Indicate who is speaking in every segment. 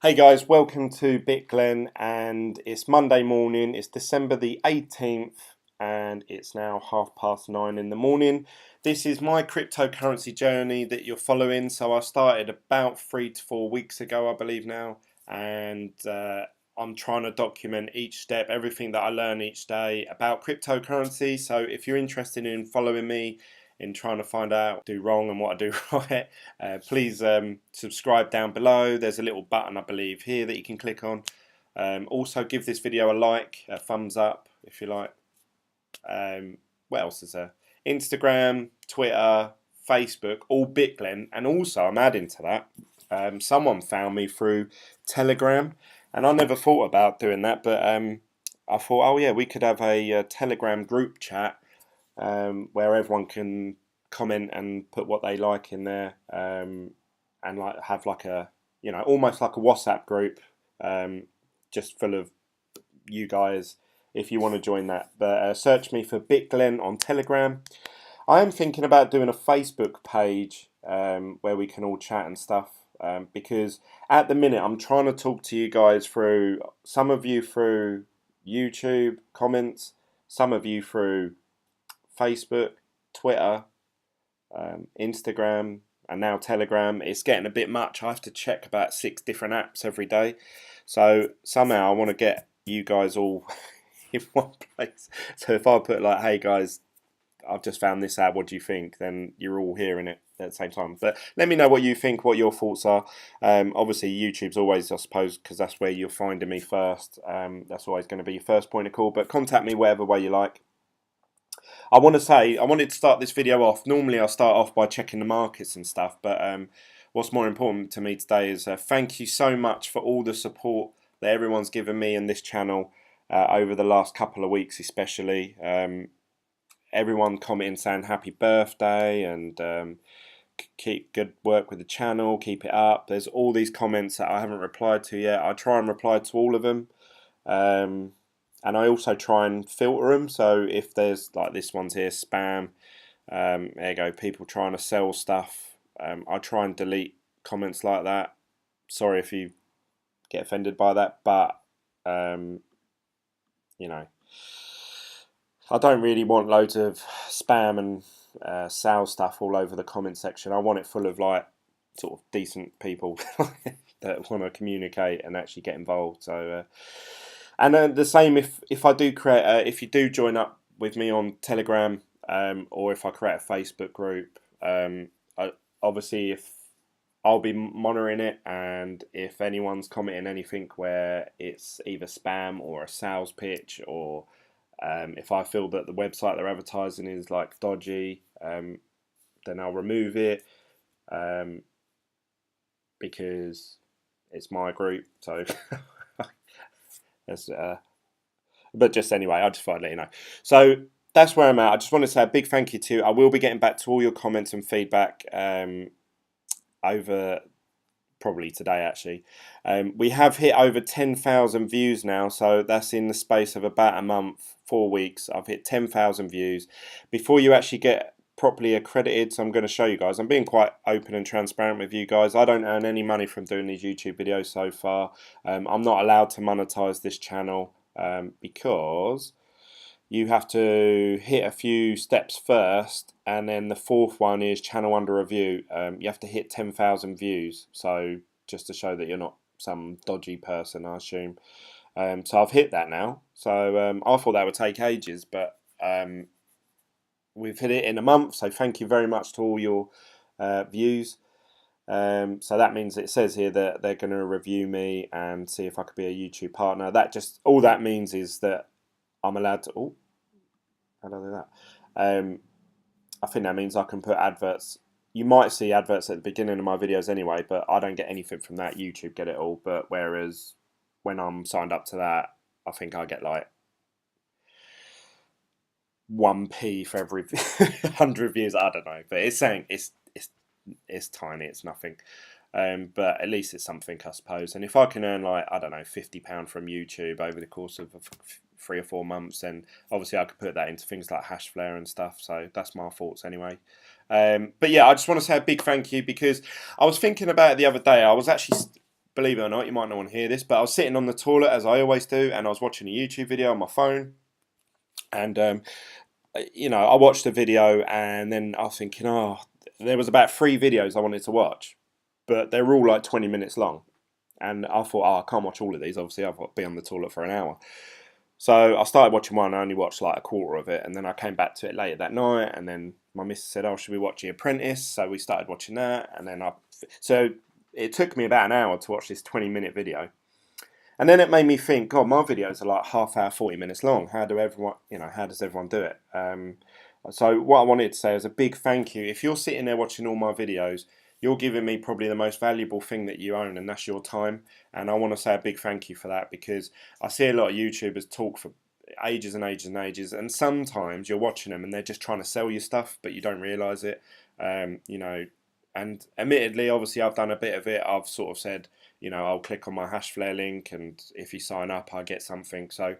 Speaker 1: Hey guys, welcome to Glen, and it's Monday morning. It's December the 18th and it's now 9:30 in the morning. This is my cryptocurrency journey that you're following. So I started about 3 to 4 weeks ago, I believe now, and I'm trying to document each step, everything that I learn each day about cryptocurrency. So if you're interested in following me in trying to find out what I do wrong and what I do right, please subscribe down below. There's a little button, I believe, here that you can click on. Also, give this video a like, a thumbs up if you like. What else is there? Instagram, Twitter, Facebook, all Bitglen. And also, I'm adding to that, someone found me through Telegram. And I never thought about doing that, but I thought, oh yeah, we could have a Telegram group chat where everyone can comment and put what they like in there, and like have like a, almost like a WhatsApp group, just full of you guys if you want to join that. But search me for Bitglen on Telegram. I am thinking about doing a Facebook page where we can all chat and stuff, because at the minute I'm trying to talk to you guys through, some of you through YouTube comments, some of you through Facebook, Twitter, Instagram, and now Telegram. It's getting a bit much. I have to check about 6 different apps every day. So somehow I want to get you guys all in one place. So if I put like, hey guys, I've just found this out, what do you think? Then you're all hearing it at the same time. But let me know what you think, what your thoughts are. Obviously YouTube's always, I suppose, because that's where you're finding me first. That's always going to be your first point of call. But contact me whatever way you like. I wanted to start this video off. Normally I start off by checking the markets and stuff, but what's more important to me today is thank you so much for all the support that everyone's given me and this channel over the last couple of weeks, especially. Everyone commenting saying happy birthday and keep good work with the channel, keep it up. There's all these comments that I haven't replied to yet. I try and reply to all of them. And I also try and filter them. So if there's like this one's here, spam, there you go, people trying to sell stuff, I try and delete comments like that. Sorry if you get offended by that, but I don't really want loads of spam and sales stuff all over the comment section. I want it full of like sort of decent people that want to communicate and actually get involved. So and the same if I do create if you do join up with me on Telegram, or if I create a Facebook group, obviously if I'll be monitoring it, and if anyone's commenting anything where it's either spam or a sales pitch, or if I feel that the website they're advertising is like dodgy, then I'll remove it, because it's my group. So but just anyway, I just thought I'd let you know. So that's where I'm at. I just want to say a big thank you to you. I will be getting back to all your comments and feedback over probably today actually. We have hit over 10,000 views now, so that's in the space of about a month, 4 weeks. I've hit 10,000 views. Before you actually get properly accredited, so I'm going to show you guys. I'm being quite open and transparent with you guys. I don't earn any money from doing these YouTube videos so far. I'm not allowed to monetize this channel because you have to hit a few steps first, and then the 4th one is channel under review. You have to hit 10,000 views, so just to show that you're not some dodgy person, I assume. So I've hit that now, so I thought that would take ages, but we've hit it in a month, so thank you very much to all your views. So that means it says here that they're going to review me and see if I could be a YouTube partner. All that means is that I'm allowed to. Oh, how do I do that? I think that means I can put adverts. You might see adverts at the beginning of my videos anyway, but I don't get anything from that. YouTube get it all. But whereas when I'm signed up to that, I think I get like 1p for every 100 views. I don't know, but it's saying it's tiny. It's nothing. But at least it's something, I suppose. And if I can earn like, I don't know, £50 from YouTube over the course of 3 or 4 months, then obviously I could put that into things like Hashflare and stuff. So that's my thoughts anyway. But yeah, I just want to say a big thank you, because I was thinking about it the other day. I was actually believe it or not, you might not want to hear this, but I was sitting on the toilet as I always do, and I was watching a YouTube video on my phone, and I watched the video, and then I was thinking, oh, there was about 3 videos I wanted to watch, but they were all like 20 minutes long, and I thought, oh, I can't watch all of these. Obviously, I've got to be on the toilet for an hour. So I started watching one. I only watched like a quarter of it, and then I came back to it later that night. And then my missus said, "Oh, should we watch The Apprentice?" So we started watching that, and then so it took me about an hour to watch this 20-minute video, and then it made me think, God, my videos are like half hour, 40 minutes long. How does everyone do it? So what I wanted to say is a big thank you. If you're sitting there watching all my videos, you're giving me probably the most valuable thing that you own, and that's your time. And I want to say a big thank you for that, because I see a lot of YouTubers talk for ages and ages and ages, and sometimes you're watching them and they're just trying to sell you stuff, but you don't realise it. And admittedly, obviously, I've done a bit of it. I've sort of said, I'll click on my Hashflare link, and if you sign up, I get something. So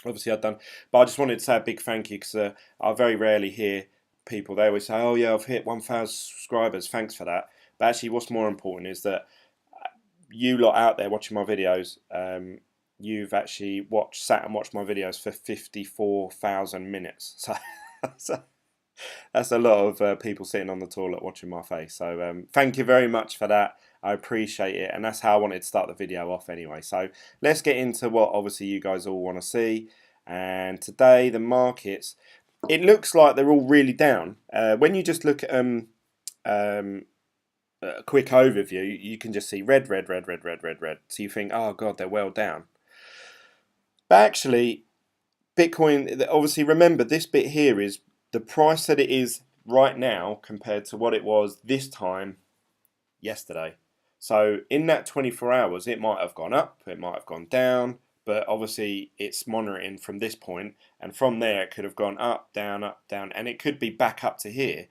Speaker 1: obviously I've done, but I just wanted to say a big thank you, because I very rarely hear people. They always say, "Oh yeah, I've hit 1,000 subscribers. Thanks for that." But actually, what's more important is that you lot out there watching my videos, you've actually sat and watched my videos for 54,000 minutes. So that's a lot of people sitting on the toilet watching my face. So thank you very much for that. I appreciate it, and that's how I wanted to start the video off anyway. So let's get into what obviously you guys all want to see. And today the markets, it looks like they're all really down. When you just look at a quick overview, you can just see red, red, red, red, red, red, red. So you think, oh God, they're well down. But actually, Bitcoin, obviously remember this bit here is the price that it is right now compared to what it was this time yesterday. So in that 24 hours, it might have gone up, it might have gone down, but obviously it's monitoring from this point, and from there it could have gone up, down, and it could be back up to here.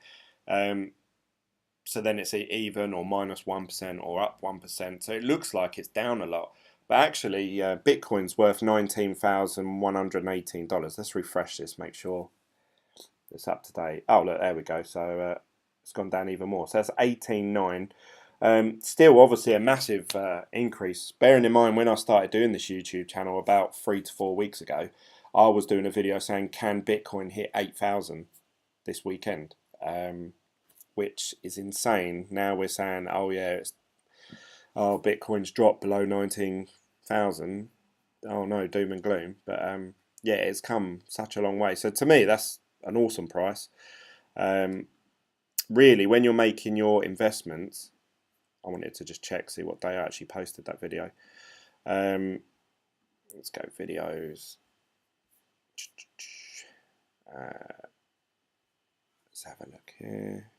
Speaker 1: So then it's either or -1% or up 1%. So it looks like it's down a lot. But actually, Bitcoin's worth $19,118. Let's refresh this, make sure it's up to date. Oh, look, there we go. So it's gone down even more. So that's 18.9. Still, obviously, a massive increase. Bearing in mind, when I started doing this YouTube channel about 3 to 4 weeks ago, I was doing a video saying, can Bitcoin hit 8,000 this weekend? Which is insane. Now we're saying, oh yeah, Bitcoin's dropped below 19,000. Oh no, doom and gloom. But yeah, it's come such a long way. So to me, that's an awesome price. Really, when you're making your investments, I wanted to just check, see what day I actually posted that video. Let's go videos. Let's have a look here.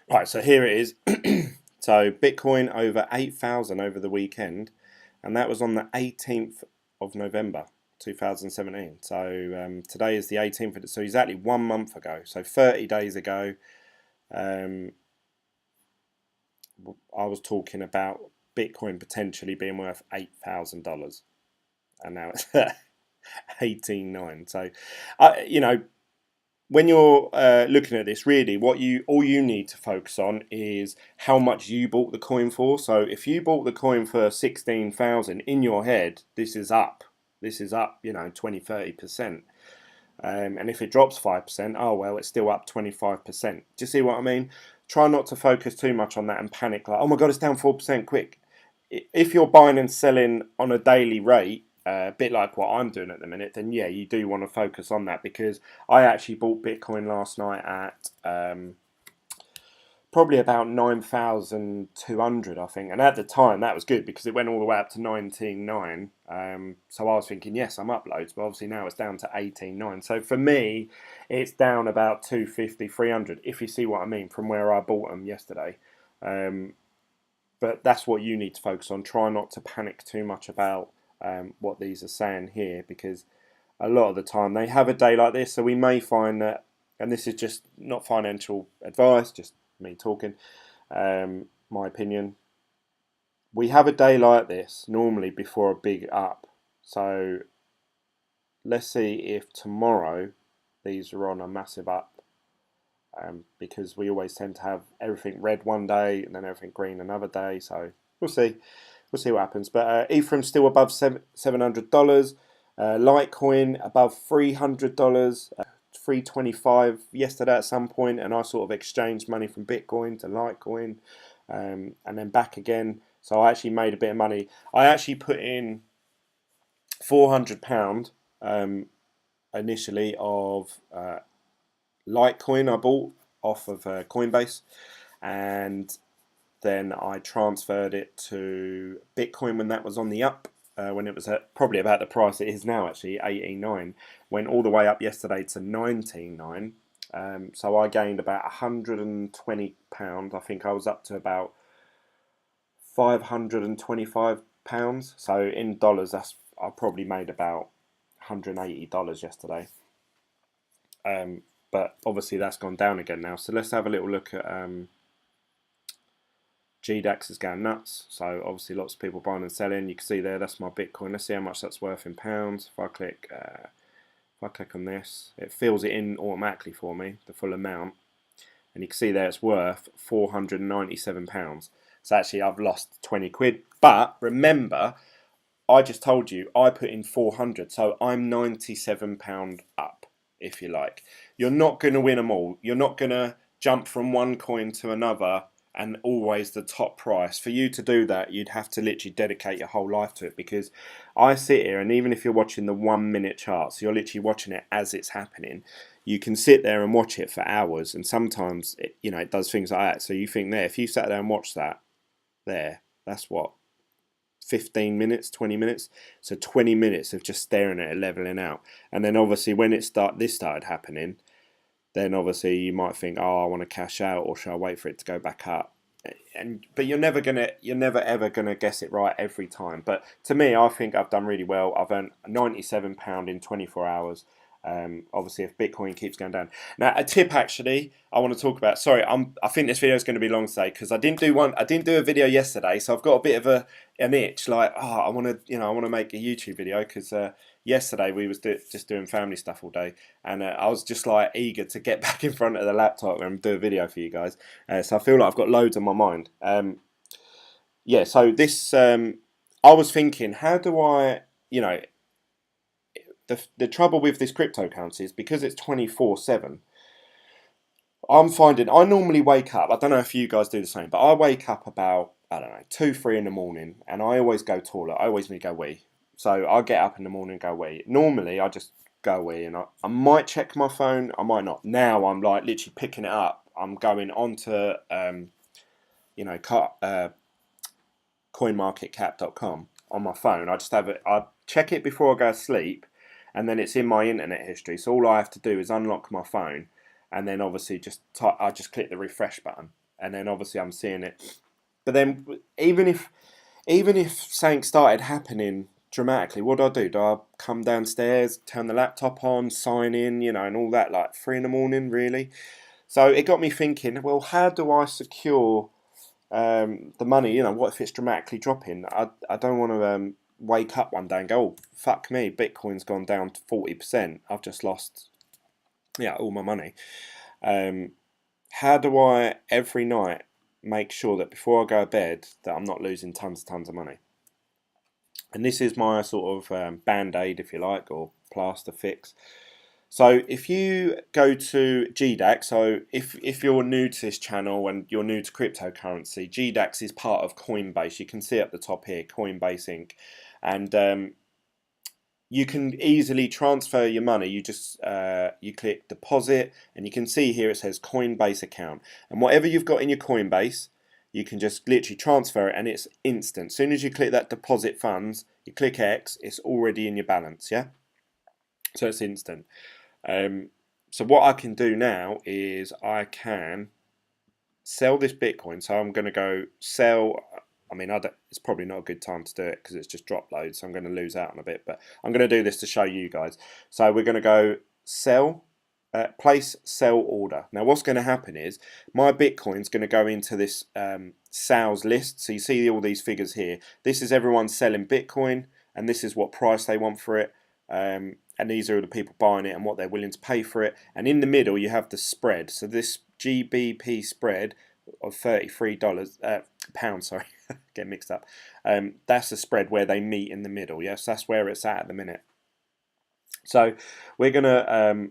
Speaker 1: Right, so here it is. So Bitcoin over 8,000 over the weekend, and that was on the 18th of November 2017. So today is the 18th, so exactly 1 month ago, so 30 days ago, I was talking about Bitcoin potentially being worth $8,000, and now it's 18.9. So, when you're looking at this, really, all you need to focus on is how much you bought the coin for. So if you bought the coin for 16,000, in your head, this is up. This is up, 20-30%. And if it drops 5%, oh well, it's still up 25%. Do you see what I mean? Try not to focus too much on that and panic like, oh my God, it's down 4%, quick. If you're buying and selling on a daily rate, a bit like what I'm doing at the minute, then yeah, you do want to focus on that, because I actually bought Bitcoin last night at probably about 9,200, I think, and at the time that was good because it went all the way up to 19.9. So I was thinking, yes, I'm up loads, but obviously now it's down to 18.9. So for me, it's down about 250, 300, if you see what I mean, from where I bought them yesterday. But that's what you need to focus on. Try not to panic too much about what these are saying here, because a lot of the time they have a day like this, so we may find that, and this is just not financial advice, just me talking, My opinion. We have a day like this normally before a big up. So let's see if tomorrow these are on a massive up. Because we always tend to have everything red one day and then everything green another day. So we'll see. We'll see what happens. But Ethereum's still above $700. Litecoin above $300. 325 yesterday at some point, and I sort of exchanged money from Bitcoin to Litecoin, and then back again. So I actually made a bit of money. I actually put in £400 initially of Litecoin I bought off of Coinbase, and then I transferred it to Bitcoin when that was on the up, when it was at probably about the price it is now, actually 18.9. Went all the way up yesterday to 19.9. So I gained about £120. I think I was up to about £525. So in dollars, I probably made about $180 yesterday. But obviously that's gone down again now. So let's have a little look at GDAX is going nuts. So obviously lots of people buying and selling. You can see there, that's my Bitcoin. Let's see how much that's worth in pounds. If I click on this, it fills it in automatically for me, the full amount. And you can see there it's worth £497. So actually I've lost 20 quid. But remember, I just told you I put in 400, so I'm £97 up, if you like. You're not going to win them all. You're not going to jump from one coin to another and always the top price. For you to do that, you'd have to literally dedicate your whole life to it, because I sit here, and even if you're watching the 1 minute charts, you're literally watching it as it's happening. You can sit there and watch it for hours, and sometimes it does things like that. So you think there, if you sat there and watched that, that's what, 15 minutes, 20 minutes. So 20 minutes of just staring at it leveling out. And then obviously when this started happening, then obviously you might think, oh, I want to cash out, or should I wait for it to go back up? But you're never ever gonna guess it right every time. But to me, I think I've done really well. I've earned £97 in 24 hours. Obviously, if Bitcoin keeps going down. Now, a tip actually I want to talk about. Sorry, I think this video is going to be long today because I didn't do a video yesterday, so I've got a bit of an itch. Like, I want to make a YouTube video because yesterday we was just doing family stuff all day, and I was just like eager to get back in front of the laptop and do a video for you guys. So I feel like I've got loads on my mind. Yeah. So this, I was thinking, how do I, the trouble with this cryptocurrency is because it's 24/7. I'm finding I normally wake up. I don't know if you guys do the same, but I wake up about, I don't know, 2, 3 in the morning, and I always go toilet. I always need to go wee. So I get up in the morning and go wee. Normally I just go wee, and I might check my phone. I might not. Now I'm like literally picking it up. I'm going onto coinmarketcap.com on my phone. I just have it. I check it before I go to sleep, and then it's in my internet history. So all I have to do is unlock my phone, and then obviously I just click the refresh button, and then obviously I'm seeing it. But then even if something started happening dramatically, what do? Do I come downstairs, turn the laptop on, sign in, and all that, like 3 in the morning, really? So it got me thinking, well, how do I secure the money? What if it's dramatically dropping? I don't want to wake up one day and go, oh, fuck me, Bitcoin's gone down to 40%. I've just lost all my money. How do I every night make sure that before I go to bed that I'm not losing tons of money? And this is my sort of band-aid, if you like, or plaster fix. So if you go to GDAX, so if you're new to this channel and you're new to cryptocurrency, GDAX is part of Coinbase. You can see at the top here, Coinbase Inc. And you can easily transfer your money. You just you click deposit, and you can see here it says Coinbase account. And whatever you've got in your Coinbase, you can just literally transfer it, and it's instant. As soon as you click that deposit funds, you click X, it's already in your balance, yeah? So it's instant. So what I can do now is I can sell this Bitcoin. So I'm going to go sell. I mean, it's probably not a good time to do it because it's just dropped loads, so I'm going to lose out on a bit. But I'm going to do this to show you guys. So we're going to go sell place sell order. Now what's going to happen is my Bitcoin's going to go into this sales list. So you see all these figures here. This is everyone selling Bitcoin, and this is what price they want for it. And these are the people buying it and what they're willing to pay for it. And in the middle you have the spread. So this GBP spread of $33 pounds, sorry, get mixed up. That's the spread where they meet in the middle. Yes, that's where it's at the minute. So we're gonna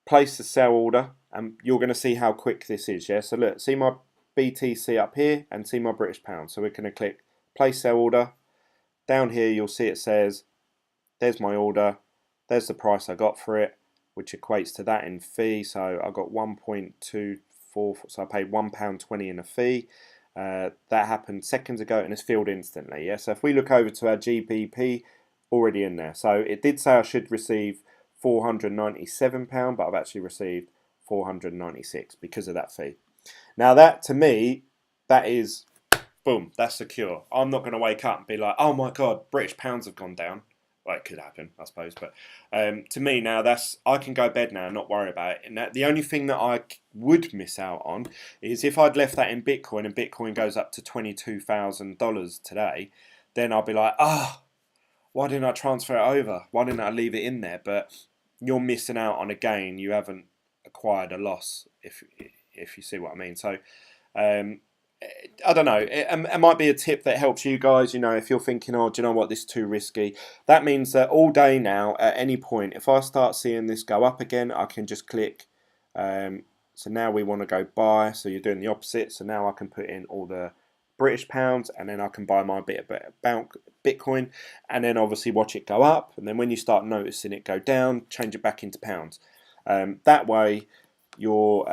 Speaker 1: place the sell order, and you're gonna see how quick this is. Yeah. So look, see my BTC up here and see my British pound. So we're gonna click place sell order. Down here you'll see it says there's my order. There's the price I got for it, which equates to that in fee. So I got 1.24. So I paid £1.20 in a fee. That happened seconds ago and it's filled instantly. Yeah. So if we look over to our GBP, already in there. So it did say I should receive £497, but I've actually received £496 because of that fee. Now that, to me, that is, boom, that's secure. I'm not going to wake up and be like, oh my God, British pounds have gone down. Well, it could happen, I suppose, but to me now, I can go to bed now and not worry about it. And the only thing that I would miss out on is if I'd left that in Bitcoin and Bitcoin goes up to $22,000 today, then I'll be like, why didn't I transfer it over? Why didn't I leave it in there? But you're missing out on a gain. You haven't acquired a loss, if you see what I mean. So I don't know. It might be a tip that helps you guys. You know, if you're thinking, oh, do you know what, this is too risky. That means that all day now, at any point, if I start seeing this go up again, I can just click. So now we want to go buy. So you're doing the opposite. So now I can put in all the British pounds, and then I can buy my bit of Bitcoin, and then obviously watch it go up. And then when you start noticing it go down, change it back into pounds. That way, your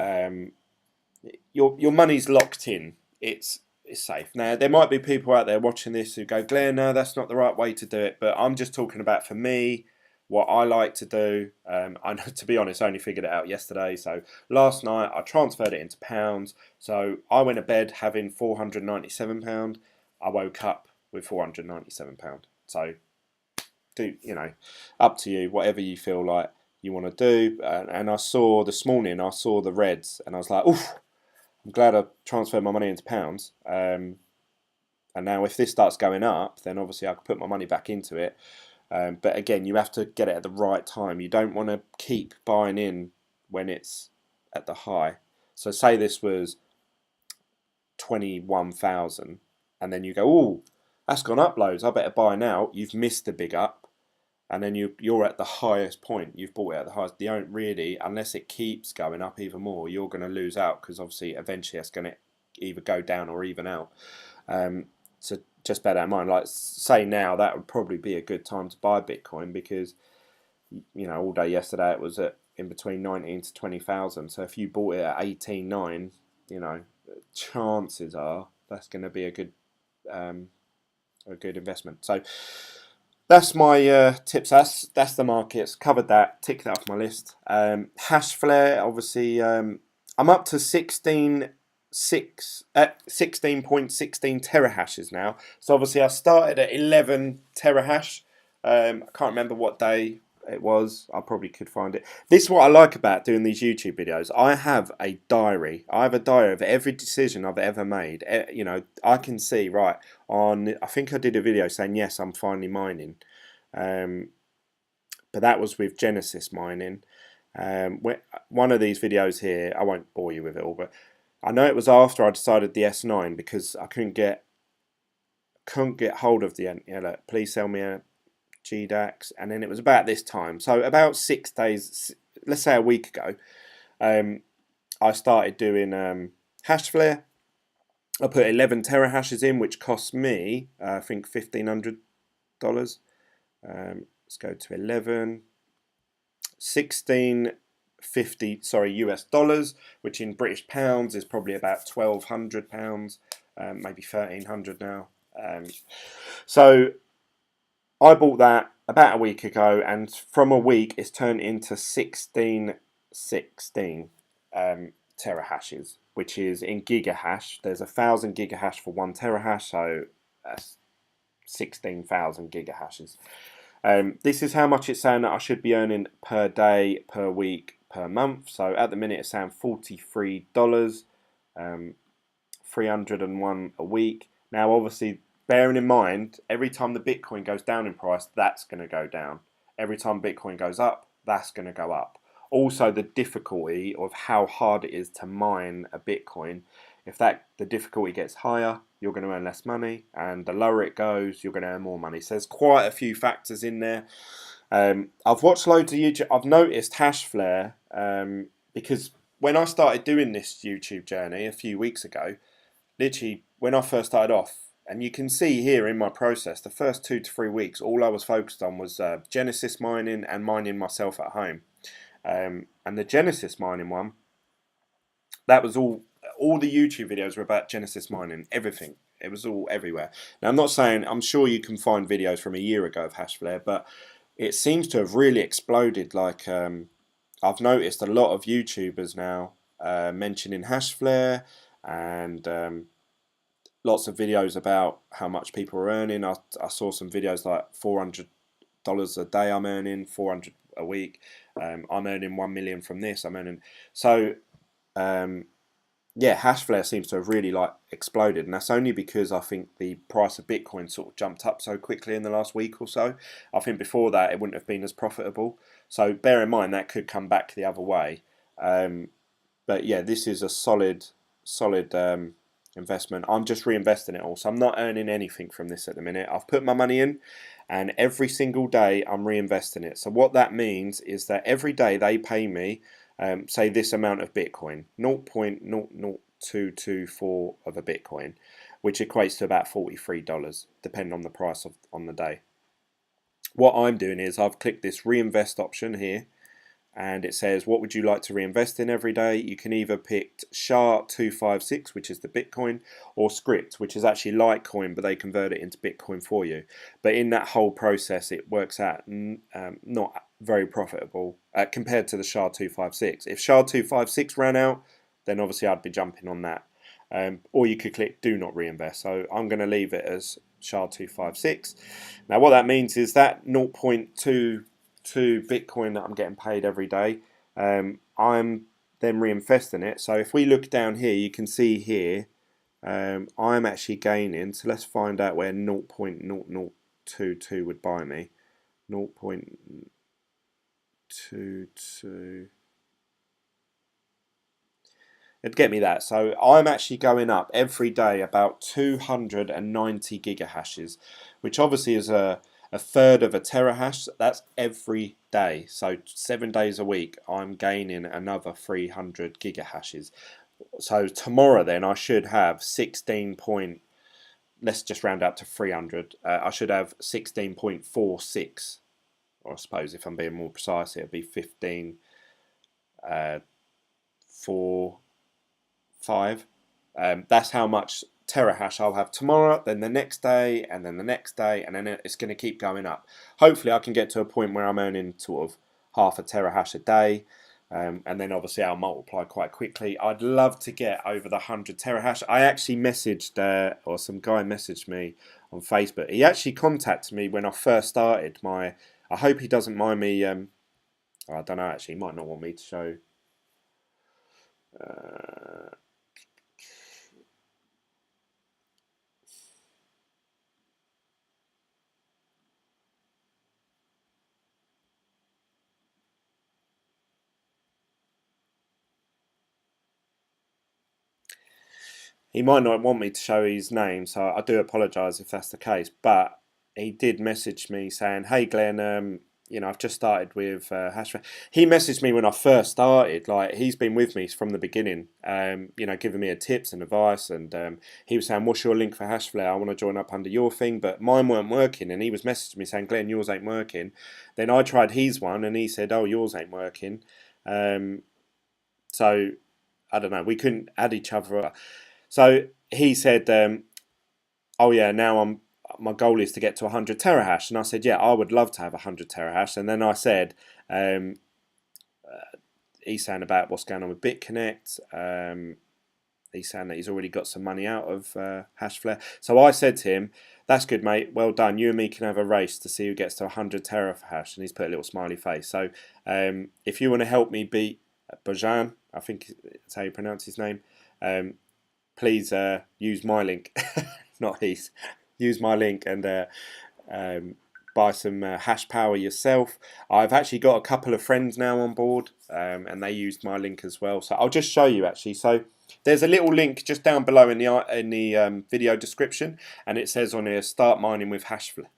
Speaker 1: money's locked in. It's safe. Now there might be people out there watching this who go, Glenn, no, that's not the right way to do it. But I'm just talking about, for me, what I like to do. I know, to be honest, I only figured it out yesterday. So last night I transferred it into pounds. So I went to bed having £497. I woke up with £497. So up to you, whatever you feel like you want to do. And I saw this morning, I saw the reds, and I was like, oof, I'm glad I transferred my money into pounds. And now if this starts going up, then obviously I can put my money back into it. But again, you have to get it at the right time. You don't want to keep buying in when it's at the high. So say this was 21,000, and then you go, oh, that's gone up loads, I better buy now. You've missed the big up, and then you're at the highest point. You've bought it at the highest. You don't really, unless it keeps going up even more, you're going to lose out, because obviously eventually it's going to either go down or even out. So just bear that in mind. Like, say now, that would probably be a good time to buy Bitcoin, because all day yesterday it was at in between 19 to 20,000. So if you bought it at 18.9, chances are that's going to be a good investment. So that's my tips. That's the markets. Covered that. Tick that off my list. Hash flare. Obviously, I'm up to 16.16 terahashes now. So obviously I started at 11 terahash. I can't remember what day it was. I probably could find it. This is what I like about doing these YouTube videos. I have a diary. I have a diary of every decision I've ever made. I can see, right, I think I did a video saying, yes, I'm finally mining. But that was with Genesis mining. One of these videos here, I won't bore you with it all, but I know it was after I decided the S9, because I couldn't get hold of the please sell me a GDAX, and then it was about this time, so about 6 days, let's say a week ago, I started doing hash flare. I put 11 terahashes in, which cost me I think $1,500. Let's go to 11, 1650, US dollars, which in British pounds is probably about £1,200, maybe 1,300 now. So I bought that about a week ago, and from a week it's turned into 1616 terahashes, which is in gigahash. There's 1,000 gigahash for 1 terahash, so that's 16,000 gigahashes. This is how much it's saying that I should be earning per day, per week, per month. So at the minute it's saying $43, 301 a week. Now obviously bearing in mind, every time the Bitcoin goes down in price, that's going to go down. Every time Bitcoin goes up, that's going to go up. Also the difficulty of how hard it is to mine a Bitcoin. If the difficulty gets higher, you're going to earn less money, and the lower it goes, you're going to earn more money. So there's quite a few factors in there. I've watched loads of YouTube. I've noticed Hashflare because when I started doing this YouTube journey a few weeks ago, literally when I first started off, and you can see here in my process, the first 2 to 3 weeks, all I was focused on was Genesis mining and mining myself at home. And the Genesis mining one, that was all the YouTube videos were about Genesis mining, everything. It was all everywhere. Now I'm not saying, I'm sure you can find videos from a year ago of Hashflare, but it seems to have really exploded. Like I've noticed a lot of YouTubers now mentioning Hashflare, and lots of videos about how much people are earning. I saw some videos like $400 a day I'm earning, 400 a week. I'm earning 1 million from this. I'm earning so. Yeah, Hashflare seems to have really exploded, and that's only because I think the price of Bitcoin sort of jumped up so quickly in the last week or so. I think before that it wouldn't have been as profitable. So bear in mind that could come back the other way. But yeah, this is a solid investment. I'm just reinvesting it all, so I'm not earning anything from this at the minute. I've put my money in, and every single day I'm reinvesting it. So what that means is that every day they pay me. Say this amount of Bitcoin, 0.00224 of a Bitcoin, which equates to about $43, depending on the price on the day. What I'm doing is I've clicked this reinvest option here, and it says what would you like to reinvest in every day. You can either pick SHA-256, which is the Bitcoin, or Script, which is actually Litecoin, but they convert it into Bitcoin for you. But in that whole process it works out not very profitable compared to the SHA-256. If SHA-256 ran out, then obviously I'd be jumping on that. Or you could click do not reinvest. So I'm going to leave it as SHA-256. Now what that means is that 0.2 Bitcoin that I'm getting paid every day, I'm then reinvesting it. So if we look down here, you can see here I'm actually gaining. So let's find out where 0.0022 would buy me. 0.22. It'd get me that. So I'm actually going up every day about 290 gigahashes, which obviously is a third of a terahash. That's every day. So 7 days a week I'm gaining another 300 gigahashes. So tomorrow then I should have 16 point, let's just round up to 300. I should have 16.46, or I suppose if I'm being more precise it'll be 15.45. That's how much terahash I'll have tomorrow, then the next day, and then the next day, and then it's going to keep going up. Hopefully I can get to a point where I'm earning sort of half a terahash a day, and then obviously I'll multiply quite quickly. I'd love to get over the 100 terahash. I actually messaged, or some guy messaged me on Facebook. He actually contacted me when I first started my, I hope he doesn't mind me, I don't know actually, he might not want me to show. He might not want me to show his name, so I do apologise if that's the case. But he did message me saying, "Hey Glenn, I've just started with Hashflare." He messaged me when I first started. Like he's been with me from the beginning. Giving me tips and advice, and he was saying, "What's your link for Hashflare? I want to join up under your thing," but mine weren't working. And he was messaging me saying, "Glenn, yours ain't working." Then I tried his one, and he said, "Oh, yours ain't working." So I don't know. We couldn't add each other. So he said, "Oh yeah, now my goal is to get to 100 terahash," and I said, "Yeah, I would love to have 100 terahash." And then I said, he's saying about what's going on with BitConnect. He's saying that he's already got some money out of Hashflare. So I said to him, "That's good, mate. Well done. You and me can have a race to see who gets to 100 terahash." And he's put a little smiley face. So if you want to help me beat Bojan, I think that's how you pronounce his name. Please use my link, not his. Use my link and um, buy some hash power yourself. I've actually got a couple of friends now on board, and they used my link as well. So I'll just show you actually. So there's a little link just down below in the video description, and it says on here, start mining with Hashflare.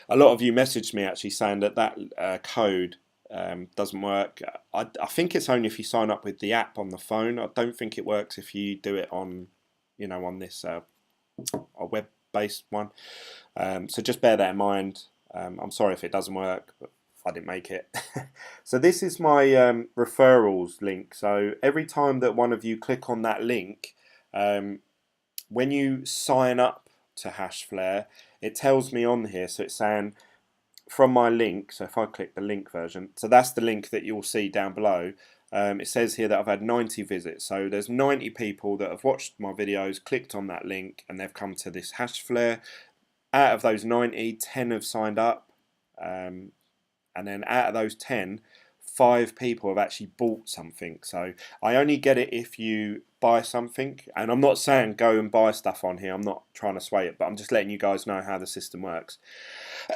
Speaker 1: A lot of you messaged me actually saying that code doesn't work. I think it's only if you sign up with the app on the phone. I don't think it works if you do it on, on this a web-based one. So just bear that in mind. I'm sorry if it doesn't work, but I didn't make it. So this is my referrals link. So every time that one of you click on that link, when you sign up to Hashflare, it tells me on here, so it's saying from my link, so if I click the link version, so that's the link that you'll see down below. It says here that I've had 90 visits, so there's 90 people that have watched my videos, clicked on that link, and they've come to this Hashflare. Out of those 90, 10 have signed up, and then out of those 10, 5 people have actually bought something. So I only get it if you buy something, and I'm not saying go and buy stuff on here, I'm not trying to sway it, but I'm just letting you guys know how the system works.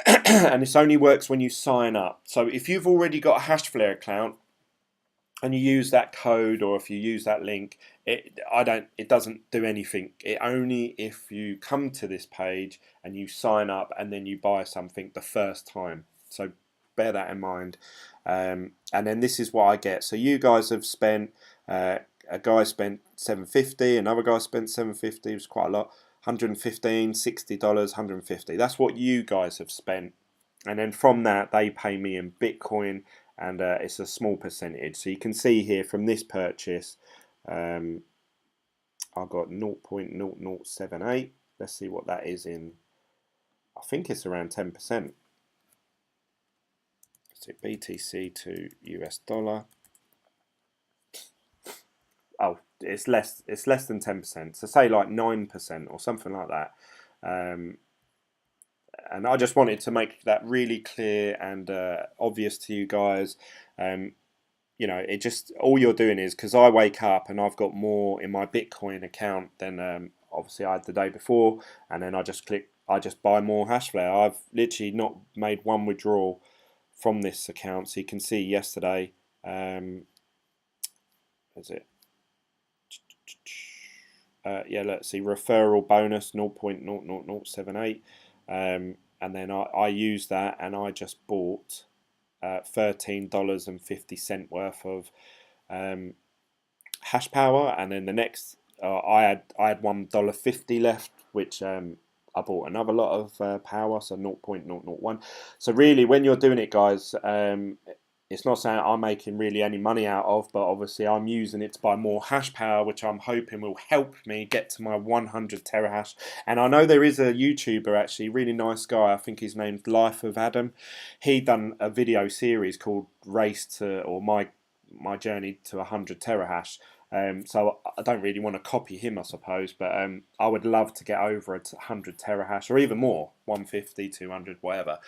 Speaker 1: And this only works when you sign up. So if you've already got a Hashflare account and you use that code, or if you use that link, it doesn't do anything. It only if you come to this page and you sign up and then you buy something the first time. So bear that in mind. And then this is what I get. So you guys have spent, a guy spent $750, another guy spent $750, it was quite a lot. $115, $60, $150. That's what you guys have spent. And then from that, they pay me in Bitcoin, and it's a small percentage. So you can see here from this purchase, I got 0.0078. Let's see what that is in. I think it's around 10%. So BTC to US dollar. Oh, it's less than 10%. So say like 9% or something like that. And I just wanted to make that really clear and obvious to you guys. It just, all you're doing is, because I wake up and I've got more in my Bitcoin account than obviously I had the day before, and then I just buy more Hashflare. I've literally not made one withdrawal from this account. So you can see yesterday, is it? Yeah, let's see, referral bonus 0.00078, and then I used that and I just bought $13.50 worth of hash power, and then the next I had $1.50 left, which I bought another lot of power, so 0.001. So really, when you're doing it, guys, it's not saying I'm making really any money out of, but obviously I'm using it to buy more hash power, which I'm hoping will help me get to my 100 terahash. And I know there is a YouTuber, actually, really nice guy, I think his name's Life of Adam. He done a video series called Race to, or My Journey to 100 terahash. So I don't really want to copy him, I suppose, but I would love to get over 100 terahash, or even more, 150, 200, whatever.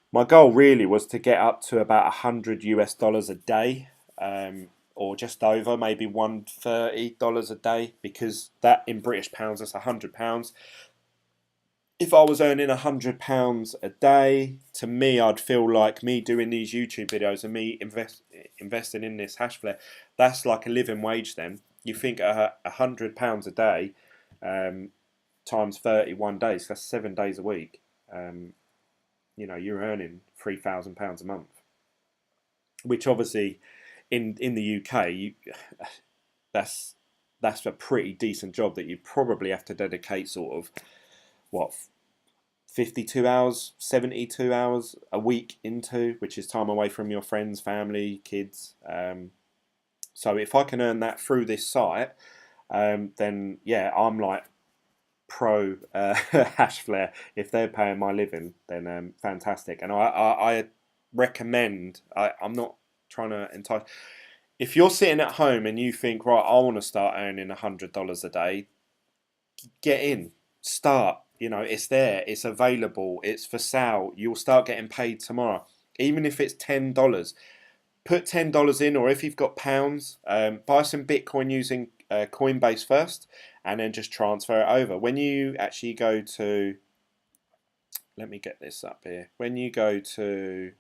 Speaker 1: My goal really was to get up to about 100 US dollars a day, or just over, maybe $130 a day, because that in British pounds, that's £100. If I was earning £100 a day, to me, I'd feel like me doing these YouTube videos and me investing in this Hashflare, that's like a living wage then. You think £100 a day times 31 days, that's 7 days a week. You're earning £3,000 a month, which obviously in the UK, that's a pretty decent job that you probably have to dedicate sort of 52 hours, 72 hours a week into, which is time away from your friends, family, kids. So if I can earn that through this site, then yeah, I'm like pro Hashflare. If they're paying my living, then fantastic. And I recommend, I'm not trying to entice, if you're sitting at home and you think, right, I want to start earning $100 a day, get in, start. It's there, it's available, it's for sale. You'll start getting paid tomorrow, even if it's $10. put $10 in, or if you've got pounds, buy some Bitcoin using Coinbase first, and then just transfer it over. When you actually go to, let me get this up here. When you go to,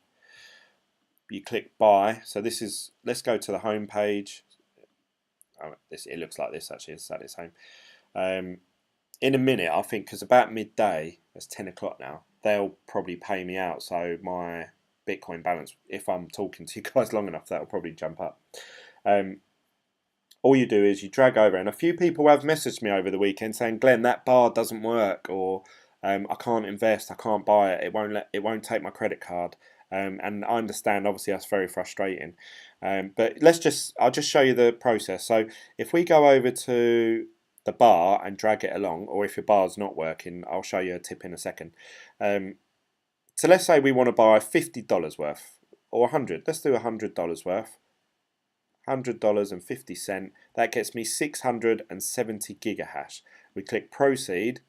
Speaker 1: you click buy. So this is, let's go to the home page. Oh, it looks like this actually. It's at its home. In a minute, I think, because about midday, it's 10 o'clock now, they'll probably pay me out. So my Bitcoin balance, if I'm talking to you guys long enough, that'll probably jump up. All you do is you drag over, and a few people have messaged me over the weekend saying, Glenn, that bar doesn't work, or I can't invest, I can't buy it, it won't take my credit card. And I understand, obviously that's very frustrating. But I'll just show you the process. So if we go over to the bar and drag it along, or if your bar's not working, I'll show you a tip in a second. So let's say we want to buy $50 worth, or 100. Let's do $100 worth. $100.50. That gets me 670 gigahash. We click proceed,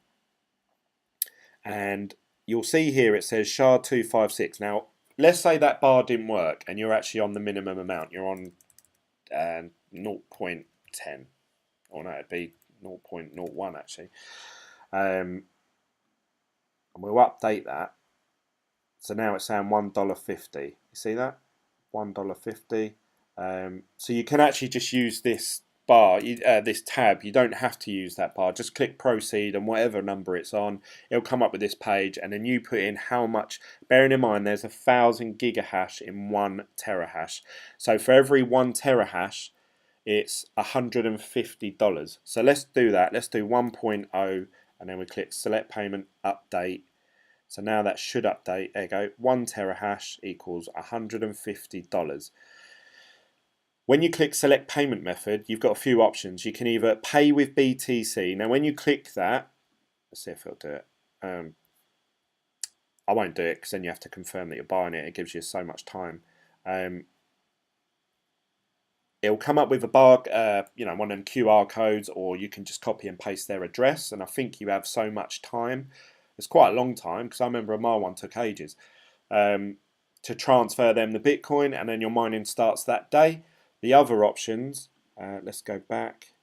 Speaker 1: and you'll see here it says SHA-256. Now, let's say that bar didn't work, and you're actually on the minimum amount. You're on 0.10, or no, it'd be 0.01 actually. And we'll update that. So now it's saying $1.50. You see that? $1.50. So you can actually just use this bar, this tab. You don't have to use that bar. Just click proceed, and whatever number it's on, it'll come up with this page, and then you put in how much. Bearing in mind, there's 1,000 gigahash in 1 terahash. So for every 1 terahash, it's $150. So let's do that. Let's do 1.0, and then we click select payment, update. So now that should update. There you go. 1 terahash equals $150. When you click select payment method, you've got a few options. You can either pay with BTC. Now when you click that, let's see if it'll do it. I won't do it because then you have to confirm that you're buying it. It gives you so much time. It'll come up with a bar, one of them QR codes, or you can just copy and paste their address. And I think you have so much time. It's quite a long time, because I remember my one took ages to transfer them the Bitcoin, and then your mining starts that day. The other options, let's go back.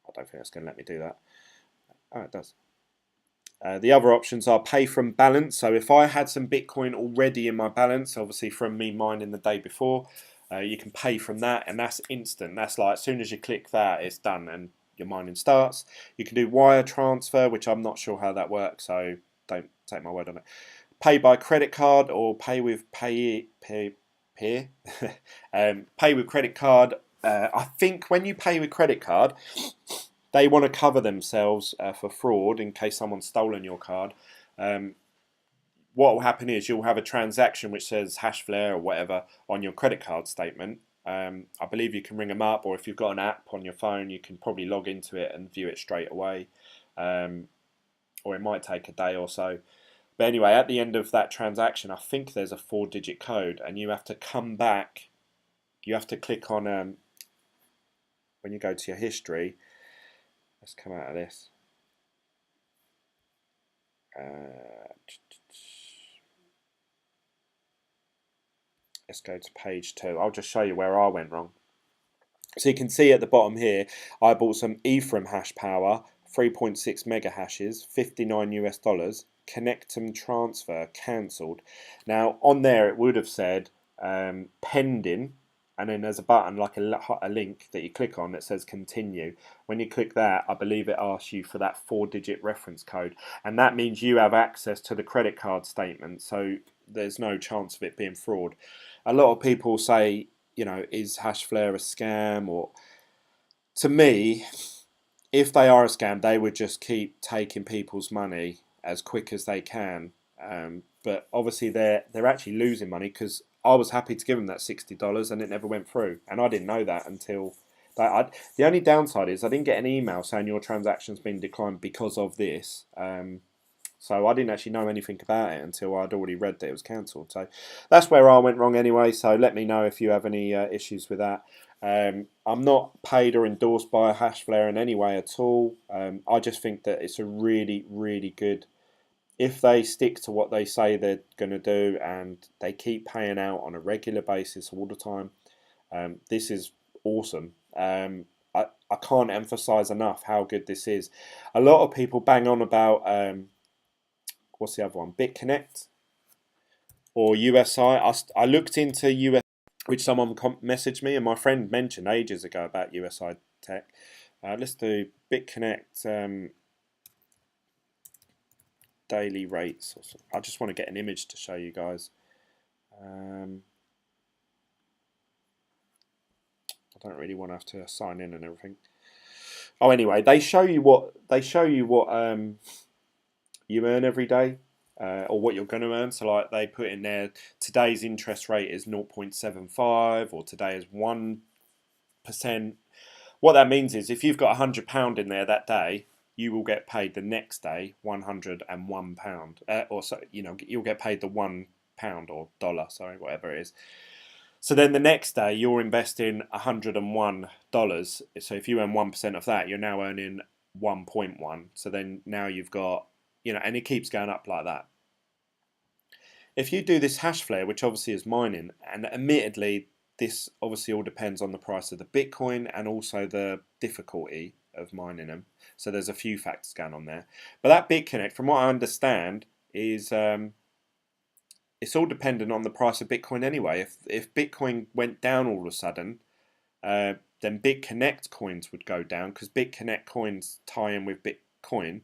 Speaker 1: I don't think it's going to let me do that. Oh, it does. The other options are pay from balance. So if I had some Bitcoin already in my balance, obviously from me mining the day before, you can pay from that, and that's instant. That's like as soon as you click that, it's done and your mining starts. You can do wire transfer, which I'm not sure how that works, so don't take my word on it. Pay by credit card or pay with pay with credit card. I think when you pay with credit card, they want to cover themselves for fraud in case someone's stolen your card. What will happen is you'll have a transaction which says Hashflare or whatever on your credit card statement. I believe you can ring them up, or if you've got an app on your phone, you can probably log into it and view it straight away. Or it might take a day or so. But anyway, at the end of that transaction, I think there's a 4-digit code, and you have to come back. You have to click on, when you go to your history, let's come out of this. Let's go to page 2. I'll just show you where I went wrong. So you can see at the bottom here, I bought some Ethereum hash power, 3.6 mega hashes, $59 US, connect and transfer, cancelled. Now on there it would have said pending, and then there's a button like a link that you click on that says continue. When you click that, I believe it asks you for that 4-digit reference code, and that means you have access to the credit card statement, so there's no chance of it being fraud. A lot of people say, is Hashflare a scam? Or to me, if they are a scam, they would just keep taking people's money as quick as they can. But obviously they're actually losing money, because I was happy to give them that $60 and it never went through, and I didn't know that until that. The only downside is I didn't get an email saying your transaction's been declined because of this. So I didn't actually know anything about it until I'd already read that it was cancelled. So that's where I went wrong anyway. So let me know if you have any issues with that. I'm not paid or endorsed by Hashflare in any way at all. I just think that it's a really, really good if they stick to what they say they're going to do and they keep paying out on a regular basis all the time, this is awesome. I can't emphasize enough how good this is. A lot of people bang on about what's the other one, BitConnect or USI. I looked into US, which someone messaged me, and my friend mentioned ages ago about USI Tech. Let's do BitConnect daily rates. I just want to get an image to show you guys. I don't really want to have to sign in and everything. Oh, anyway, they show you what you earn every day, or what you're going to earn. So, like, they put in there today's interest rate is 0.75, or today is 1%. What that means is if you've got £100 in there that day, you will get paid the next day £101, or so, you know, you'll get paid the £1 or dollar, sorry, whatever it is. So then the next day you're investing $101. So if you earn 1% of that, you're now earning 1.1. So then now you've got, you know, and it keeps going up like that. If you do this hash flare, which obviously is mining, and admittedly this obviously all depends on the price of the Bitcoin and also the difficulty of mining them. So there's a few factors going on there. But that BitConnect, from what I understand, is it's all dependent on the price of Bitcoin anyway. If Bitcoin went down all of a sudden, then BitConnect coins would go down because BitConnect coins tie in with Bitcoin.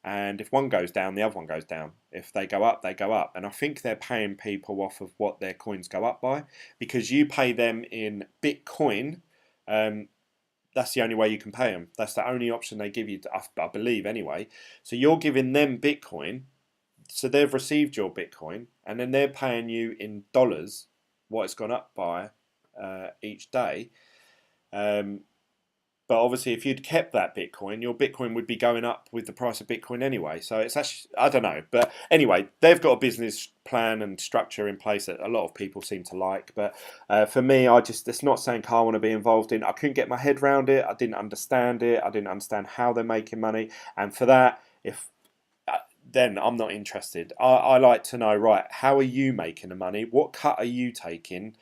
Speaker 1: And if one goes down, the other one goes down. If they go up, they go up. And I think they're paying people off of what their coins go up by, because you pay them in Bitcoin. That's the only way you can pay them. That's the only option they give you, I believe anyway. So you're giving them Bitcoin. So they've received your Bitcoin, and then they're paying you in dollars what it's gone up by each day. But obviously, if you'd kept that Bitcoin, your Bitcoin would be going up with the price of Bitcoin anyway. So it's actually, I don't know. But anyway, they've got a business plan and structure in place that a lot of people seem to like. But for me, it's not something I want to be involved in. I couldn't get my head around it. I didn't understand it. I didn't understand how they're making money. And for that, then I'm not interested. I like to know, right, how are you making the money? What cut are you taking?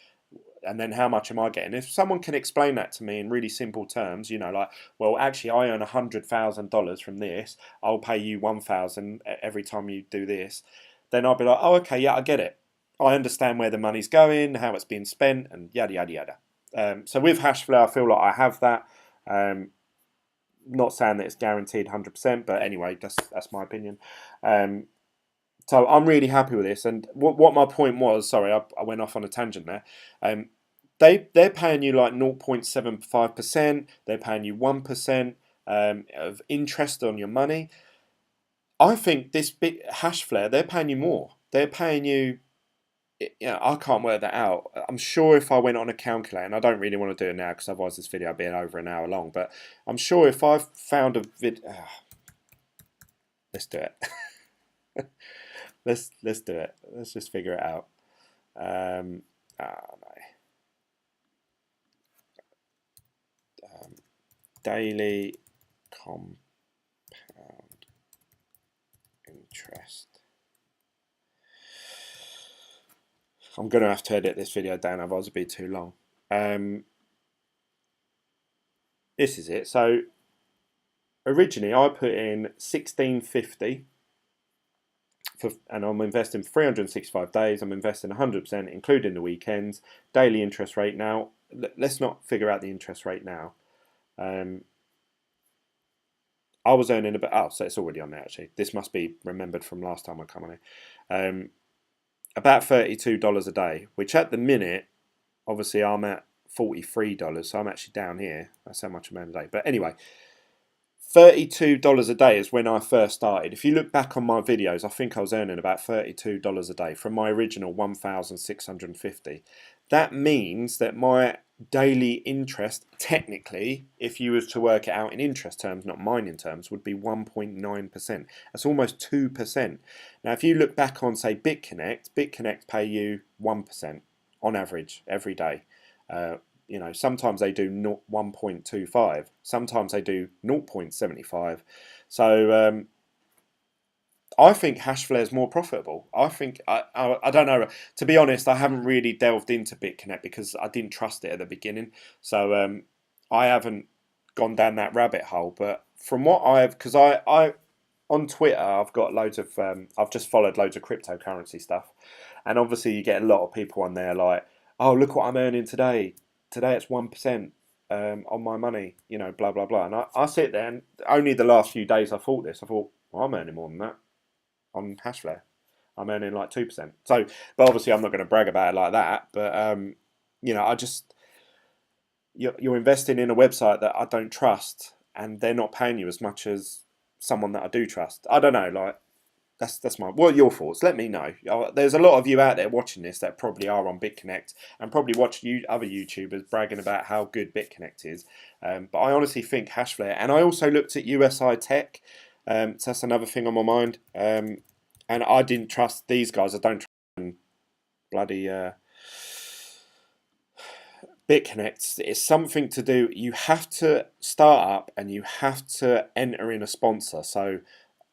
Speaker 1: And then how much am I getting? If someone can explain that to me in really simple terms, you know, like, well, actually, I earn $100,000 from this. I'll pay you $1,000 every time you do this. Then I'll be like, oh, okay, yeah, I get it. I understand where the money's going, how it's being spent, and yada yada yada. So with Hashflow, I feel like I have that. Not saying that it's guaranteed 100%, but anyway, that's my opinion. So I'm really happy with this. And what my point was, sorry, I went off on a tangent there. They're paying you like 0.75%. They're paying you 1% of interest on your money. I think this big Hashflare, they're paying you more. They're paying you. I can't work that out. I'm sure if I went on a calculator, and I don't really want to do it now because otherwise this video would be over an hour long, but I'm sure if I found a let's do it. let's do it. Let's just figure it out. No. Daily compound interest. I'm going to have to edit this video down, otherwise it'll be too long. This is it. So originally I put in 1650 and I'm investing 365 days. I'm investing 100%, including the weekends. Daily interest rate now. Let's not figure out the interest rate now. I was earning about, so it's already on there actually. This must be remembered from last time I come on here. About $32 a day, which at the minute, obviously I'm at $43, so I'm actually down here. That's how much I'm earning a day. But anyway, $32 a day is when I first started. If you look back on my videos, I think I was earning about $32 a day from my original 1,650. That means that my daily interest, technically, if you was to work it out in interest terms, not mining terms, would be 1.9%. That's almost 2%. Now, if you look back on, say, BitConnect pay you 1% on average every day. You know, sometimes they do 1.25, sometimes they do 0.75. So I think Hashflare is more profitable. I don't know. To be honest, I haven't really delved into BitConnect because I didn't trust it at the beginning. So I haven't gone down that rabbit hole. But from what because I on Twitter, I've got loads of I've just followed loads of cryptocurrency stuff, and obviously you get a lot of people on there like, oh, look what I'm earning today. Today it's 1%. On my money, blah blah blah, and I sit there, and only the last few days I thought this. I thought, well, I'm earning more than that on Hashflare. I'm earning like 2%. So, but obviously, I'm not going to brag about it like that. But I just you're investing in a website that I don't trust, and they're not paying you as much as someone that I do trust. I don't know, like. That's my. What are your thoughts? Let me know. There's a lot of you out there watching this that probably are on BitConnect and probably watch other YouTubers bragging about how good BitConnect is. But I honestly think Hashflare, and I also looked at USI Tech. So that's another thing on my mind. And I didn't trust these guys. I don't trust bloody BitConnect. It's something to do. You have to start up and you have to enter in a sponsor. So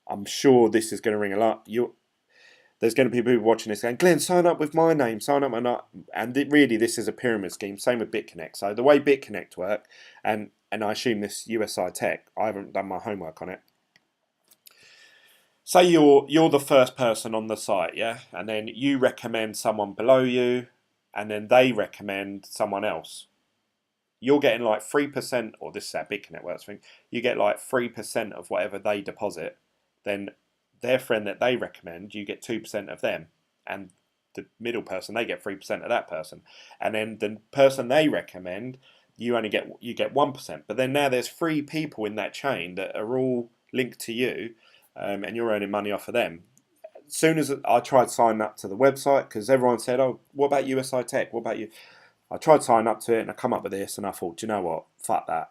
Speaker 1: I'm sure this is going to ring a lot. There's going to be people watching this going, Glenn, sign up with my name, sign up my name. And really, this is a pyramid scheme. Same with BitConnect. So the way BitConnect work, and I assume this USI Tech, I haven't done my homework on it. Say you're the first person on the site, yeah, and then you recommend someone below you, and then they recommend someone else. You're getting like 3%, or this is how BitConnect works thing. You get like 3% of whatever they deposit. Then their friend that they recommend, you get 2% of them, and the middle person, they get 3% of that person, and then the person they recommend, you get 1%. But then now there's 3 people in that chain that are all linked to you, and you're earning money off of them. As soon as I tried signing up to the website, because everyone said, "Oh, what about USI Tech? What about you?" I tried signing up to it, and I come up with this, and I thought, do you know what? Fuck that.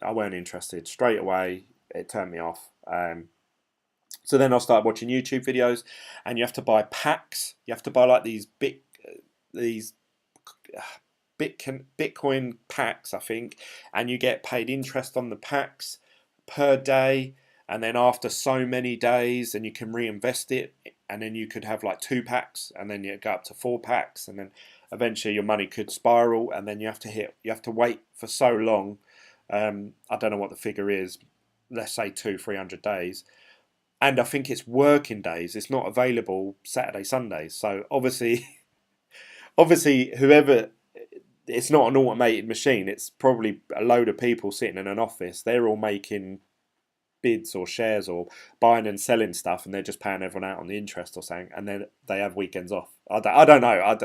Speaker 1: I weren't interested straight away. It turned me off. So then I started watching YouTube videos, and you have to buy packs. You have to buy like these Bitcoin packs, I think, and you get paid interest on the packs per day, and then after so many days, and you can reinvest it, and then you could have like 2 packs, and then you go up to 4 packs, and then eventually your money could spiral, and then you have to wait for so long. I don't know what the figure is. Let's say 200-300 days. And I think it's working days. It's not available Saturday, Sundays. So obviously, whoever, it's not an automated machine. It's probably a load of people sitting in an office. They're all making bids or shares or buying and selling stuff, and they're just paying everyone out on the interest or something. And then they have weekends off. I don't know.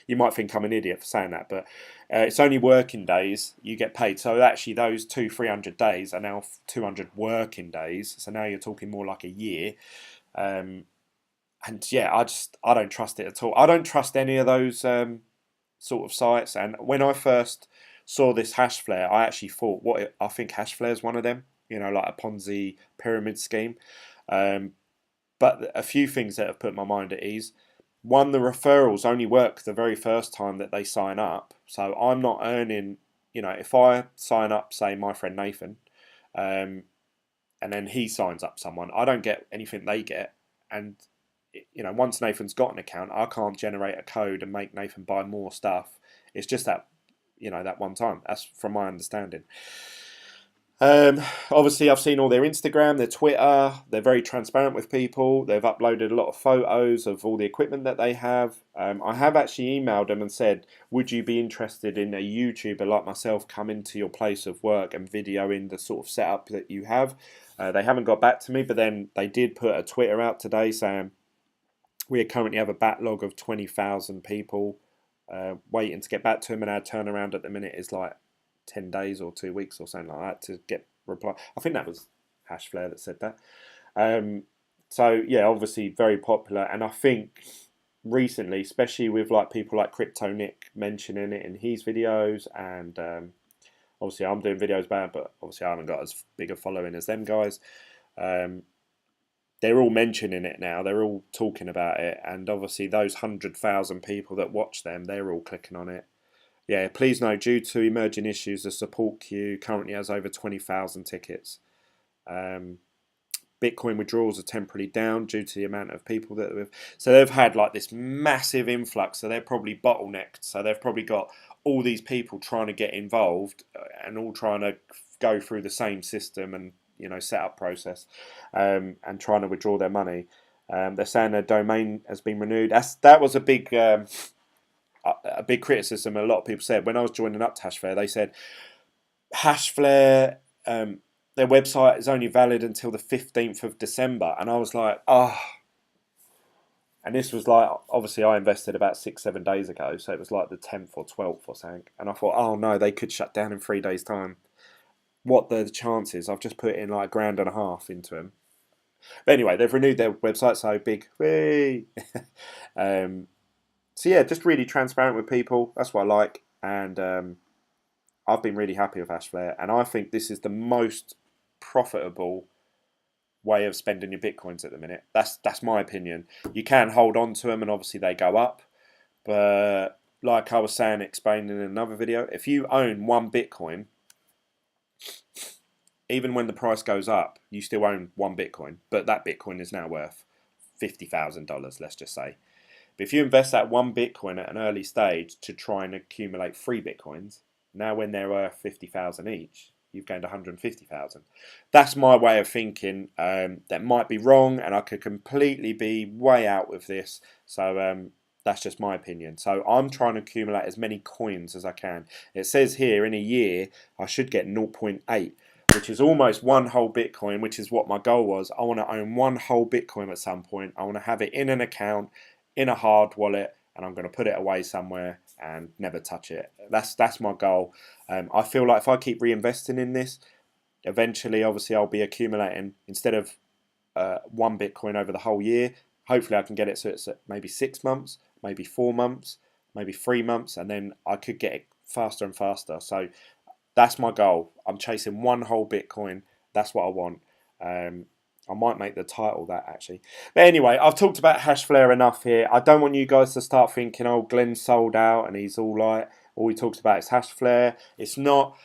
Speaker 1: You might think I'm an idiot for saying that, but it's only working days you get paid. So actually, those 300 days are now 200 working days. So now you're talking more like a year. And yeah, I don't trust it at all. I don't trust any of those sort of sites. And when I first saw this Hashflare, I actually thought, I think Hashflare is one of them. Like a Ponzi pyramid scheme. But a few things that have put my mind at ease. One, the referrals only work the very first time that they sign up. So I'm not earning, if I sign up, say, my friend Nathan, and then he signs up someone, I don't get anything they get. And, once Nathan's got an account, I can't generate a code and make Nathan buy more stuff. It's just that, that one time. That's from my understanding. Obviously, I've seen all their Instagram, their Twitter. They're very transparent with people. They've uploaded a lot of photos of all the equipment that they have. I have actually emailed them and said, would you be interested in a YouTuber like myself coming to your place of work and videoing the sort of setup that you have? They haven't got back to me, but then they did put a Twitter out today saying, we currently have a backlog of 20,000 people waiting to get back to them, and our turnaround at the minute is like 10 days or 2 weeks or something like that to get reply. I think that was Hashflare that said that. So yeah, obviously very popular, and I think recently, especially with like people like Crypto Nick mentioning it in his videos, and obviously I'm doing videos about it, but obviously I haven't got as big a following as them guys. They're all mentioning it now. They're all talking about it, and obviously those 100,000 people that watch them, they're all clicking on it. Yeah, please note, due to emerging issues, the support queue currently has over 20,000 tickets. But Bitcoin withdrawals are temporarily down due to the amount of people that have. So they've had like this massive influx. So they're probably bottlenecked. So they've probably got all these people trying to get involved and all trying to go through the same system and setup process and trying to withdraw their money. They're saying their domain has been renewed. That was a big criticism. A lot of people said when I was joining up to Hashflare, they said Hashflare, their website is only valid until the 15th of December, and I was like, oh. And this was like, obviously I invested about 6-7 days ago, so it was like the 10th or 12th or something, and I thought, oh no, they could shut down in 3 days' time. What are the chances? I've just put in like $1,500 into them. But anyway, they've renewed their website, so big. So yeah, just really transparent with people. That's what I like, and I've been really happy with Hashflare, and I think this is the most profitable way of spending your bitcoins at the minute. That's my opinion. You can hold on to them, and obviously they go up, but like I was saying, explaining in another video, if you own one bitcoin, even when the price goes up, you still own one bitcoin, but that bitcoin is now worth $50,000, let's just say. But if you invest that one bitcoin at an early stage to try and accumulate 3 bitcoins, now when they're worth 50,000 each, you've gained 150,000. That's my way of thinking. That might be wrong, and I could completely be way out with this. So that's just my opinion. So I'm trying to accumulate as many coins as I can. It says here in a year I should get 0.8, which is almost one whole Bitcoin, which is what my goal was. I want to own one whole Bitcoin at some point. I want to have it in an account, in a hard wallet, and I'm going to put it away somewhere and never touch it. That's my goal. I feel like if I keep reinvesting in this, eventually, obviously, I'll be accumulating, instead of 1 Bitcoin over the whole year, hopefully I can get it so it's maybe 6 months, maybe 4 months, maybe 3 months, and then I could get it faster and faster. So that's my goal. I'm chasing one whole Bitcoin. That's what I want. I might make the title that, actually. But anyway, I've talked about Hashflare enough here. I don't want you guys to start thinking, oh, Glen's sold out and he's all he talks about is Hashflare. It's not.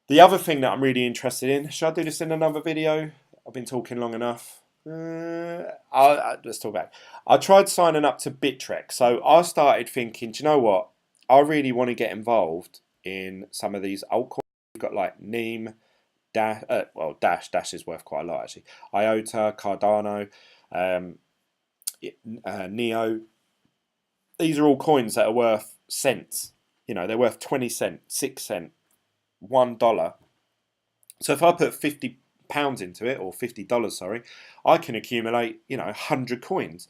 Speaker 1: The other thing that I'm really interested in, should I do this in another video? I've been talking long enough. Let's talk about it. I tried signing up to Bittrex. So I started thinking, do you know what? I really want to get involved in some of these altcoins. We've got like Neem, Dash is worth quite a lot actually. IOTA, Cardano, Neo. These are all coins that are worth cents. They're worth 20 cents, 6 cents, $1. So if I put £50 into it, or $50, sorry, I can accumulate 100 coins.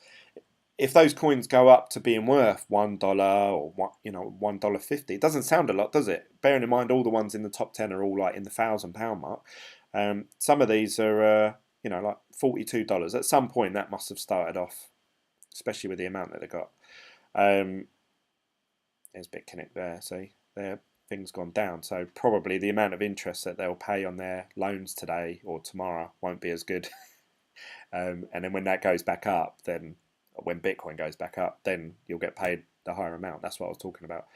Speaker 1: If those coins go up to being worth $1 or $1.50, it doesn't sound a lot, does it? Bearing in mind all the ones in the top 10 are all like in the £1,000 mark. Some of these are like $42. At some point that must have started off, especially with the amount that they got. There's BitConnect there. See, their thing's gone down. So probably the amount of interest that they'll pay on their loans today or tomorrow won't be as good. And then when that goes back up, then when Bitcoin goes back up, then you'll get paid the higher amount. That's what I was talking about.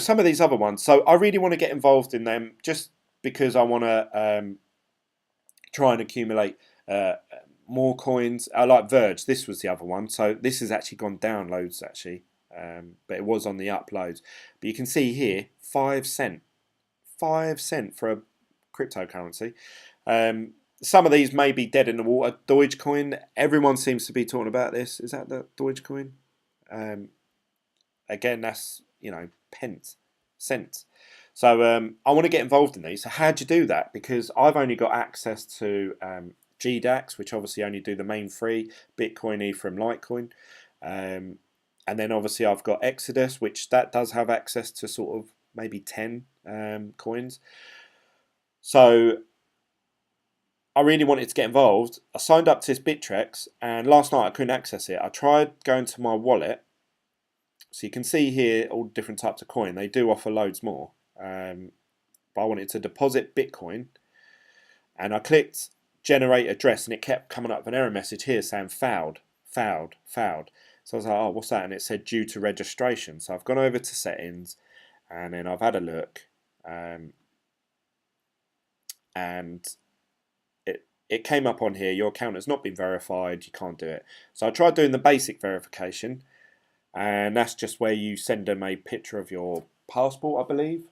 Speaker 1: Some of these other ones. So I really want to get involved in them just because I want to try and accumulate more coins. I like Verge. This was the other one. So this has actually gone down loads actually. But it was on the up loads. But you can see here, 5 cents. 5 cents for a cryptocurrency. Some of these may be dead in the water. Dogecoin, everyone seems to be talking about this. Is that the Dogecoin? Again, that's, pence, cents. So I want to get involved in these. So how do you do that? Because I've only got access to GDAX, which obviously only do the main 3, Bitcoin, Ethereum, Litecoin. And then obviously I've got Exodus, which that does have access to sort of maybe 10 coins. So I really wanted to get involved. I signed up to this Bittrex, and last night I couldn't access it. I tried going to my wallet. So you can see here all different types of coin. They do offer loads more. But I wanted to deposit Bitcoin, and I clicked generate address, and it kept coming up with an error message here saying failed. So I was like, oh, what's that? And it said due to registration. So I've gone over to settings, and then I've had a look, and it came up on here, your account has not been verified, you can't do it. So I tried doing the basic verification, and that's just where you send them a picture of your passport, I believe.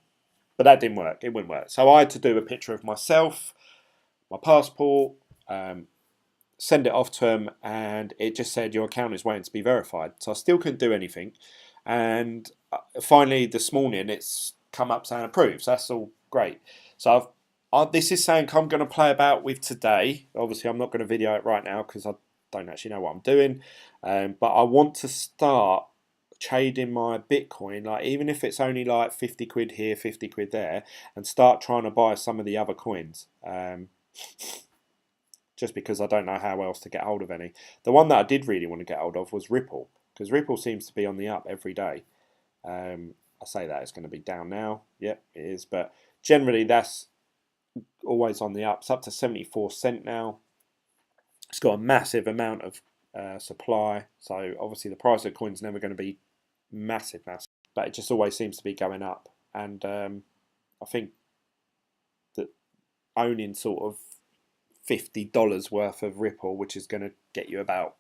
Speaker 1: But that didn't work, it wouldn't work. So I had to do a picture of myself, my passport, send it off to them, and it just said your account is waiting to be verified. So I still couldn't do anything. And finally this morning it's come up saying approved. So that's all great. So this is something I'm going to play about with today. Obviously I'm not going to video it right now because I don't actually know what I'm doing. But I want to start trading my Bitcoin, like even if it's only like 50 quid here, 50 quid there, and start trying to buy some of the other coins. Just because I don't know how else to get hold of any. The one that I did really want to get hold of was Ripple, because Ripple seems to be on the up every day. I say that it's going to be down now. Yep, it is. But generally, that's always on the up. It's up to 74 cents now. It's got a massive amount of supply. So obviously, the price of coin's never going to be massive. But it just always seems to be going up. And I think that owning sort of $50 worth of Ripple, which is going to get you about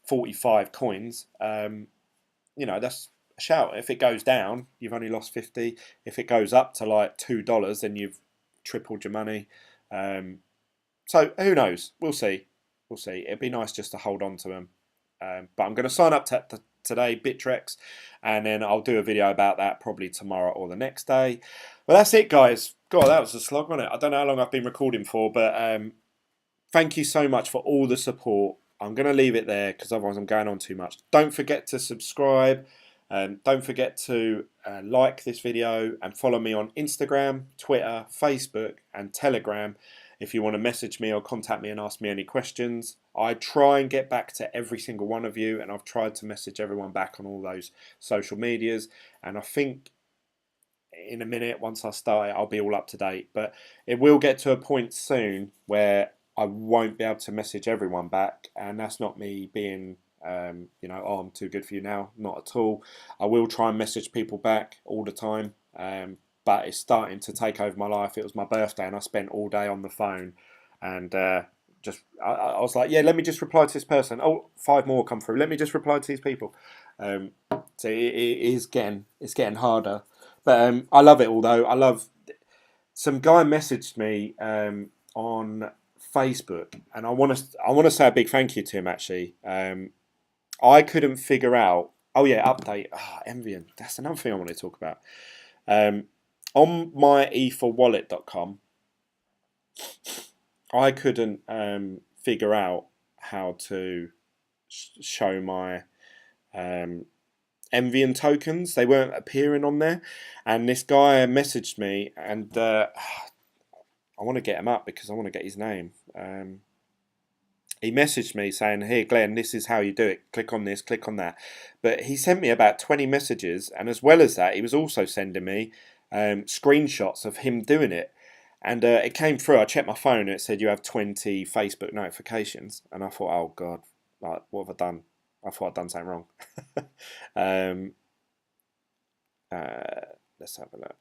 Speaker 1: 45 coins, you know, that's a shout. If it goes down, you've only lost 50. If it goes up to like $2, then you've tripled your money. So who knows? We'll see. We'll see. It'd be nice just to hold on to them. But I'm going to sign up to today, bittrex, and then I'll do a video about that probably tomorrow or the next day. Well, that's it, guys. God, that was a slog, wasn't it? I don't know how long I've been recording for, but thank you so much for all the support. I'm going to leave it there because otherwise I'm going on too much. Don't forget to subscribe. Don't forget to like this video and follow me on Instagram, Twitter, Facebook and Telegram if you want to message me or contact me and ask me any questions. I try and get back to every single one of you, and I've tried to message everyone back on all those social medias, and I think in a minute, once I start it, I'll be all up to date. But it will get to a point soon where I won't be able to message everyone back, and that's not me being you know, oh, I'm too good for you now. Not at all. I will try and message people back all the time, but it's starting to take over my life. It was my birthday and I spent all day on the phone, and I was like, yeah, let me just reply to this person. Oh, 5 more come through. Let me just reply to these people. So it's getting harder, but I love it all though. I love. Some guy messaged me on Facebook, and I want to say a big thank you to him actually. I couldn't figure out. Oh yeah, update. Envying. That's another thing I want to talk about. On my etherwallet.com, I couldn't figure out how to show my Envying tokens. They weren't appearing on there, and this guy messaged me, and I want to get him up because I want to get his name. He messaged me saying, "Here, Glenn, this is how you do it. Click on this, click on that." But he sent me about 20 messages, and as well as that, he was also sending me screenshots of him doing it. And it came through. I checked my phone, and it said you have 20 Facebook notifications. And I thought, oh God, like, what have I done? I thought I'd done something wrong. Let's have a look.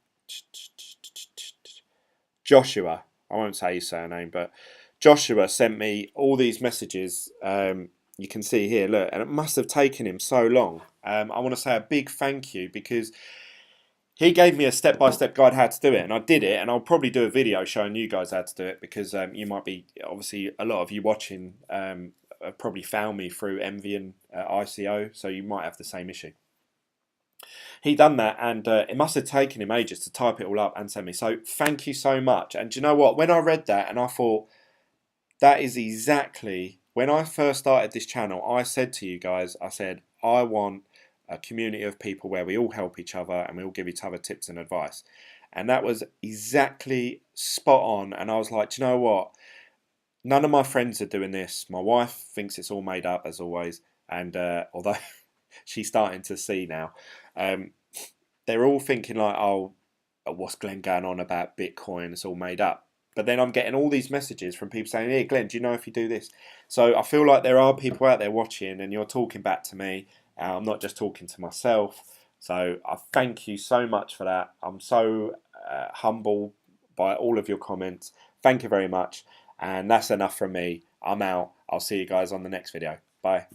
Speaker 1: Joshua. I won't say his surname, but Joshua sent me all these messages. You can see here, look, and it must have taken him so long. I want to say a big thank you because he gave me a step-by-step guide how to do it, and I did it, and I'll probably do a video showing you guys how to do it because you might be, obviously, a lot of you watching have probably found me through Envying ICO, so you might have the same issue. He done that, and it must have taken him ages to type it all up and send me. So thank you so much. And do you know what? When I read that, and I thought, that is exactly, when I first started this channel, I said to you guys, I said, I want a community of people where we all help each other and we all give each other tips and advice. And that was exactly spot on. And I was like, do you know what? None of my friends are doing this. My wife thinks it's all made up, as always. And although she's starting to see now, they're all thinking like, oh, what's Glenn going on about Bitcoin? It's all made up. But then I'm getting all these messages from people saying, hey, Glenn, do you know if you do this? So I feel like there are people out there watching and you're talking back to me. I'm not just talking to myself. So I thank you so much for that. I'm so humbled by all of your comments. Thank you very much. And that's enough from me. I'm out. I'll see you guys on the next video. Bye.